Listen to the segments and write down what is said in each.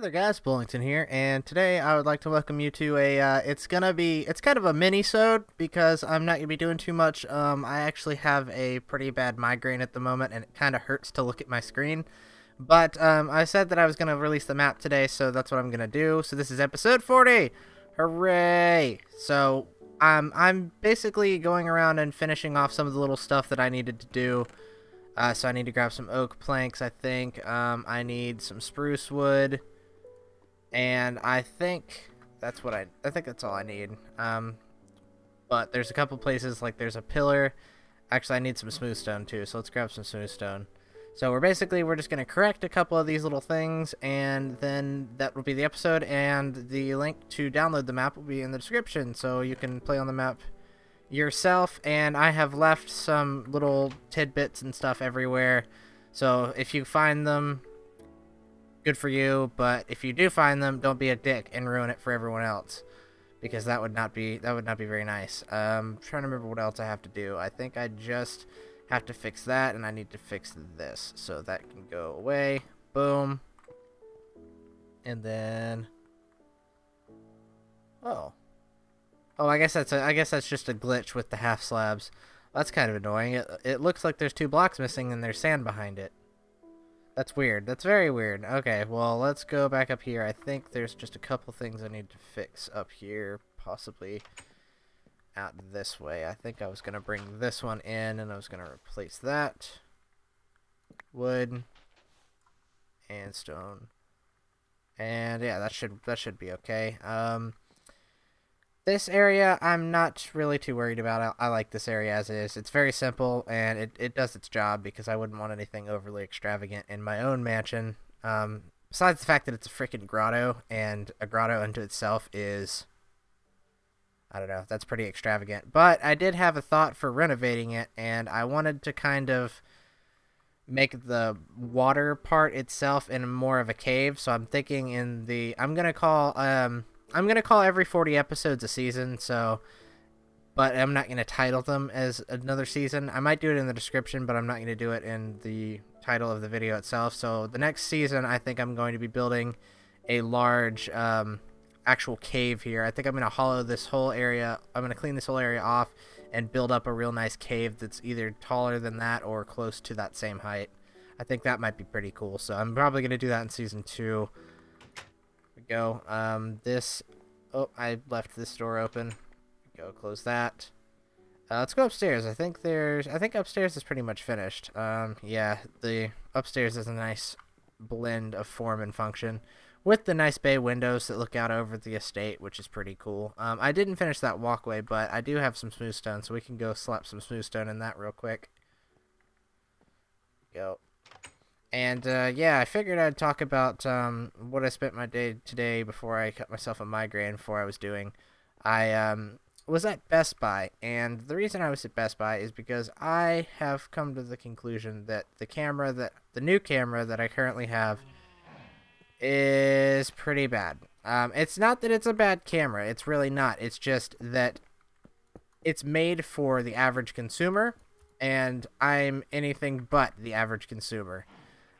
there guys, Bowlington here, and today I would like to welcome you to it's kind of a mini-sode because I'm not gonna be doing too much. I actually have a pretty bad migraine at the moment and it kind of hurts to look at my screen. But I said that I was gonna release the map today, so that's what I'm gonna do. So this is episode 40! Hooray! So I'm basically going around and finishing off some of the little stuff that I needed to do. So I need to grab some oak planks, I think. I need some spruce wood. And I think that's what I think that's all I need. But there's a couple places, like there's a pillar. Actually, I need some smooth stone too, so let's grab some smooth stone. So we're just going to correct a couple of these little things, and then that will be the episode, and the link to download the map will be in the description, so you can play on the map yourself. And I have left some little tidbits and stuff everywhere, so if you find them, good for you, but if you do find them, don't be a dick and ruin it for everyone else, because that would not be very nice. Trying to remember what else I have to do. I think I just have to fix that, and I need to fix this, so that can go away. Boom. And then I guess that's just a glitch with the half slabs. That's kind of annoying. It looks like there's 2 blocks missing and there's sand behind it. That's weird. That's very weird. Okay, well, let's go back up here. I think there's just a couple things I need to fix up here, possibly out this way. I think I was going to bring this one in, and I was going to replace that. Wood and stone. And yeah, that should be okay. This area, I'm not really too worried about. I like this area as is. It's very simple, and it does its job, because I wouldn't want anything overly extravagant in my own mansion. Besides the fact that it's a freaking grotto, and a grotto unto itself is, I don't know, that's pretty extravagant. But I did have a thought for renovating it, and I wanted to kind of make the water part itself in more of a cave. So I'm thinking I'm gonna call every 40 episodes a season, but I'm not going to title them as another season. I might do it in the description, but I'm not going to do it in the title of the video itself. So the next season, I think I'm going to be building a large actual cave here. I think I'm going to hollow this whole area. I'm going to clean this whole area off and build up a real nice cave that's either taller than that or close to that same height. I think that might be pretty cool. So I'm probably going to do that in season 2. Go. I left this door open. Go close that. Let's go upstairs. I think upstairs is pretty much finished. Yeah, the upstairs is a nice blend of form and function, with the nice bay windows that look out over the estate, which is pretty cool. I didn't finish that walkway, but I do have some smooth stone, so we can go slap some smooth stone in that real quick. Go. And, yeah, I figured I'd talk about what I spent my day today before I cut myself a migraine before I was doing. I was at Best Buy, and the reason I was at Best Buy is because I have come to the conclusion that the new camera that I currently have is pretty bad. It's not that it's a bad camera. It's really not. It's just that it's made for the average consumer, and I'm anything but the average consumer.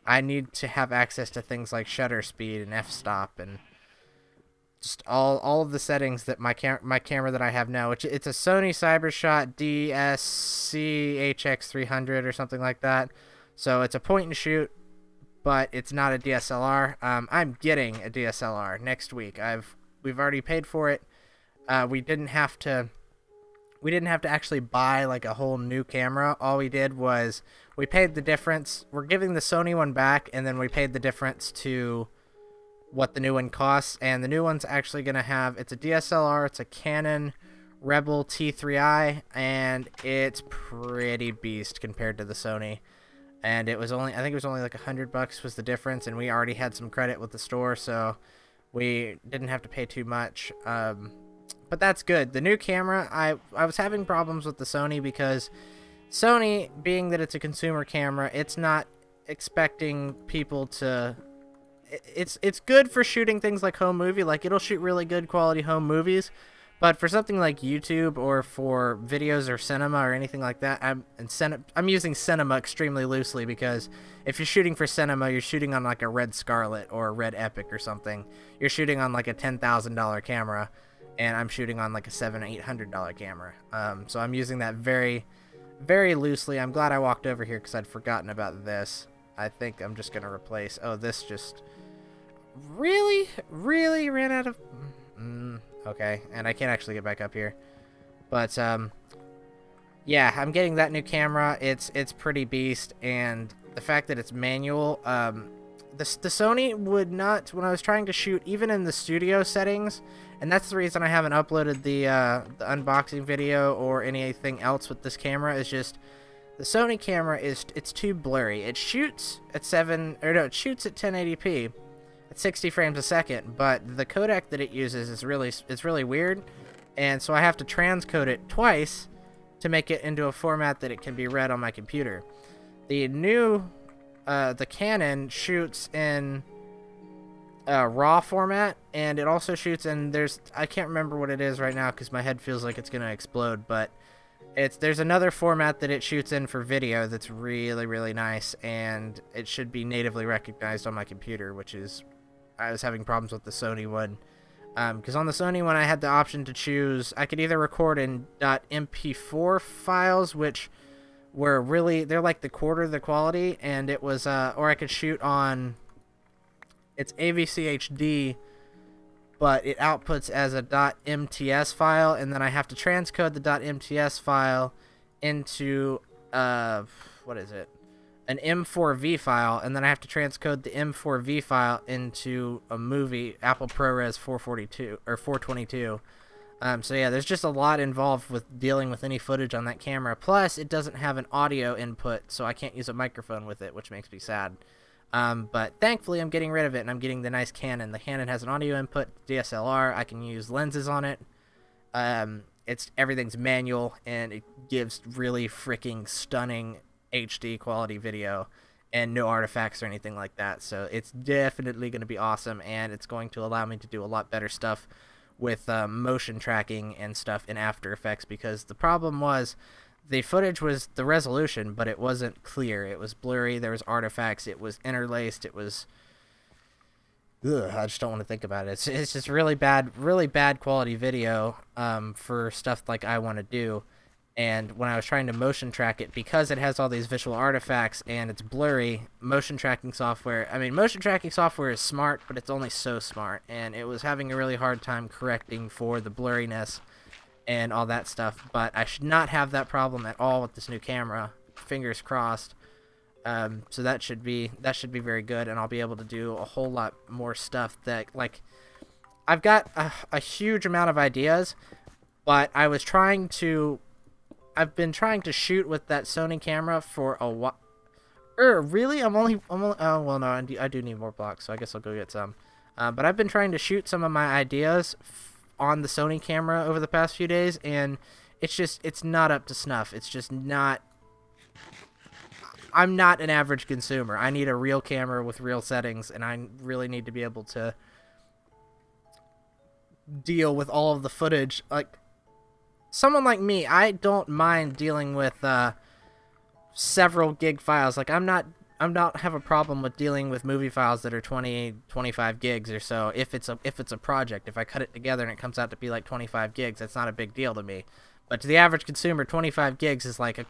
I need to have access to things like shutter speed and f-stop and just all of the settings that my camera that I have now, which it's a Sony CyberShot DSC-HX300 or something like that. So it's a point and shoot, but it's not a DSLR. I'm getting a DSLR next week. We've already paid for it. We didn't have to actually buy like a whole new camera. All we did was we paid the difference. We're giving the Sony one back, and then we paid the difference to what the new one costs. And the new one's actually going to have, it's a DSLR, it's a Canon Rebel T3i, and it's pretty beast compared to the Sony. And I think it was only like $100 was the difference, and we already had some credit with the store, so we didn't have to pay too much. But that's good. The new camera, I was having problems with the Sony because Sony, being that it's a consumer camera, it's not expecting people to... It's good for shooting things like home movie. Like, it'll shoot really good quality home movies, But for something like YouTube or for videos or cinema or anything like that, I'm using cinema extremely loosely, because if you're shooting for cinema, you're shooting on like a Red Scarlet or a Red Epic or something. You're shooting on like a $10,000 camera, and I'm shooting on like a $700-800 camera. So I'm using that very, very loosely. I'm glad I walked over here because I'd forgotten about this. I think I'm just gonna replace. Oh, this just really ran out of. Okay, and I can't actually get back up here, but yeah, I'm getting that new camera. It's pretty beast, and the fact that it's manual, the Sony would not, when I was trying to shoot, even in the studio settings, and that's the reason I haven't uploaded the unboxing video or anything else with this camera, is just the Sony camera it's too blurry. It shoots at it shoots at 1080p. At 60 frames a second, but the codec that it uses is really weird, and so I have to transcode it twice to make it into a format that it can be read on my computer. The new the Canon shoots in RAW format, and it also shoots in, I can't remember what it is right now because my head feels like it's gonna explode, but there's another format that it shoots in for video that's really nice, and it should be natively recognized on my computer, which is, I was having problems with the Sony one, because on the Sony one I had the option to choose, I could either record in .mp4 files, which were they're like the quarter of the quality, and it was, or I could shoot on, it's AVC HD, but it outputs as a .mts file, and then I have to transcode the .mts file into, what is it? An M4V file, and then I have to transcode the M4V file into a movie, Apple ProRes 442 or 422. So yeah, there's just a lot involved with dealing with any footage on that camera. Plus, it doesn't have an audio input, so I can't use a microphone with it, which makes me sad. But thankfully, I'm getting rid of it, and I'm getting the nice Canon. The Canon has an audio input, DSLR. I can use lenses on it. Everything's manual, and it gives really freaking stunning HD quality video and no artifacts or anything like that. So it's definitely going to be awesome, and it's going to allow me to do a lot better stuff with motion tracking and stuff in After Effects, because the problem was the footage was the resolution, but it wasn't clear. It was blurry, there was artifacts, it was interlaced, it was, I just don't want to think about it. It's just really bad quality video for stuff like I want to do. And when I was trying to motion track it, because it has all these visual artifacts and it's blurry, motion tracking software is smart, but it's only so smart. And it was having a really hard time correcting for the blurriness and all that stuff. But I should not have that problem at all with this new camera. Fingers crossed. So that should be very good, and I'll be able to do a whole lot more stuff that, like, I've got a huge amount of ideas, but I've been trying to shoot with that Sony camera for a while. Really? I'm only, oh, well, no, I do need more blocks, so I guess I'll go get some. But I've been trying to shoot some of my ideas on the Sony camera over the past few days, and it's not up to snuff. It's just not, I'm not an average consumer. I need a real camera with real settings, and I really need to be able to deal with all of the footage. Like, someone like me, I don't mind dealing with several gig files. Like, I'm not have a problem with dealing with movie files that are 25 gigs or so. If it's a project, if I cut it together and it comes out to be like 25 gigs, that's not a big deal to me. But to the average consumer, 25 gigs is like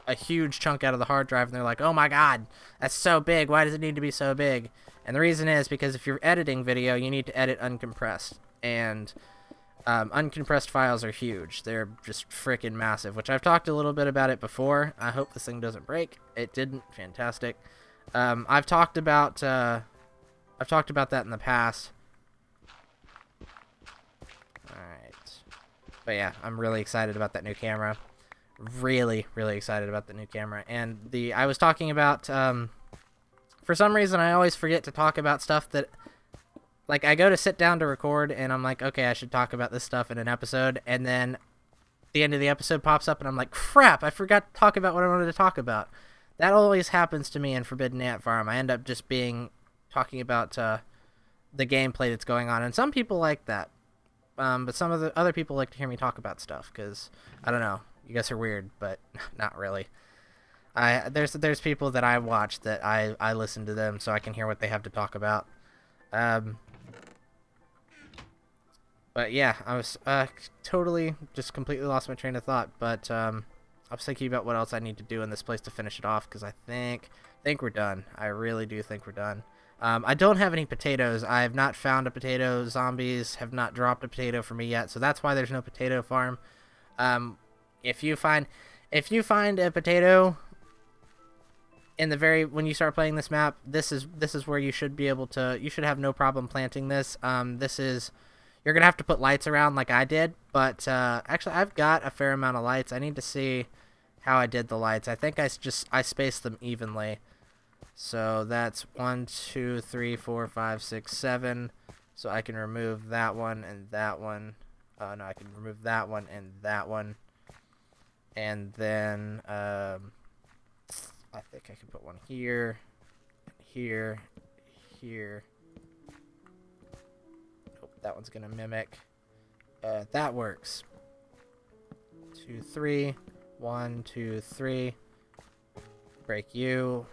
a huge chunk out of the hard drive, and they're like, oh my god, that's so big, why does it need to be so big? And the reason is because if you're editing video, you need to edit uncompressed, and uncompressed files are huge. They're just freaking massive, which I've talked a little bit about it before. I hope this thing doesn't break. It didn't. Fantastic. I've talked about that in the past. Alright. But yeah, I'm really excited about that new camera. Really excited about the new camera. And I was talking about, for some reason I always forget to talk about stuff that, like, I go to sit down to record and I'm like, okay, I should talk about this stuff in an episode, and then the end of the episode pops up and I'm like, crap, I forgot to talk about what I wanted to talk about. That always happens to me in Forbidden Ant Farm. I end up just talking about the gameplay that's going on, and some people like that. But some of the other people like to hear me talk about stuff because, I don't know, you guys are weird, but not really. There's people that I watch that I listen to them so I can hear what they have to talk about. But yeah, I was totally just completely lost my train of thought. But I was thinking about what else I need to do in this place to finish it off because I think we're done. I really do think we're done. I don't have any potatoes. I have not found a potato. Zombies have not dropped a potato for me yet, so that's why there's no potato farm. If you find a potato in the when you start playing this map, this is where you should be able to. You should have no problem planting this. You're gonna have to put lights around like I did, but actually I've got a fair amount of lights. I need to see how I did the lights. I think I spaced them evenly. So that's 1, 2, 3, 4, 5, 6, 7. So I can remove that one and that one. No, I can remove that one and that one. And then I think I can put one here, here, here. Oh, that one's gonna mimic. That works. 2, 3. 1, 2, 3. Break you.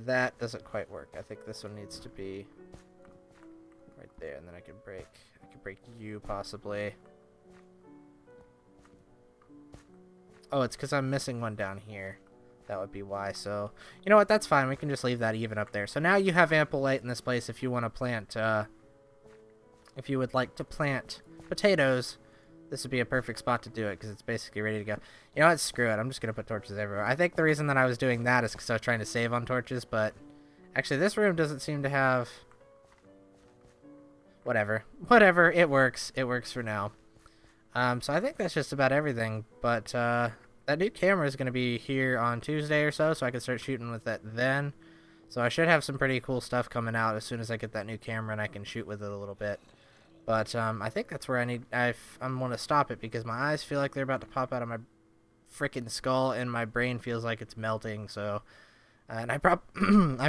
That doesn't quite work. I think this one needs to be right there, and then I can break you possibly. Oh, it's because I'm missing one down here. That would be why. So, you know what? That's fine. We can just leave that even up there. So now you have ample light in this place if you want to plant, if you would like to plant potatoes. This would be a perfect spot to do it because it's basically ready to go. You know what? Screw it. I'm just going to put torches everywhere. I think the reason that I was doing that is because I was trying to save on torches, but actually this room doesn't seem to have... Whatever. Whatever. It works. It works for now. So I think that's just about everything, but that new camera is going to be here on Tuesday or so I can start shooting with that then. So I should have some pretty cool stuff coming out as soon as I get that new camera and I can shoot with it a little bit. But I think that's where I'm going to stop it because my eyes feel like they're about to pop out of my freaking skull and my brain feels like it's melting. So, and I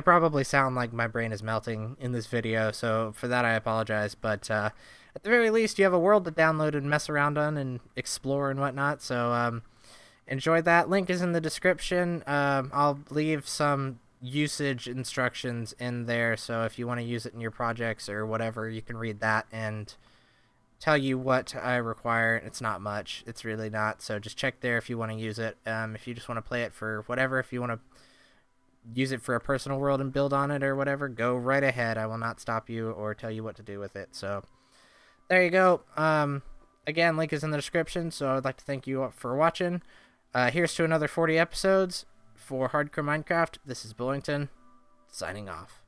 probably sound like my brain is melting in this video. So for that, I apologize. But at the very least, you have a world to download and mess around on and explore and whatnot. So enjoy that. Link is in the description. I'll leave some usage instructions in there, so if you want to use it in your projects or whatever, you can read that and tell you what I require. It's not much, it's really not, so just check there if you want to use it. If you just want to play it for whatever, if you want to use it for a personal world and build on it or whatever, go right ahead. I will not stop you or tell you what to do with it. So there you go. Again, link is in the description, so I'd like to thank you for watching. Here's to another 40 episodes. For Hardcore Minecraft, this is Bowlington, signing off.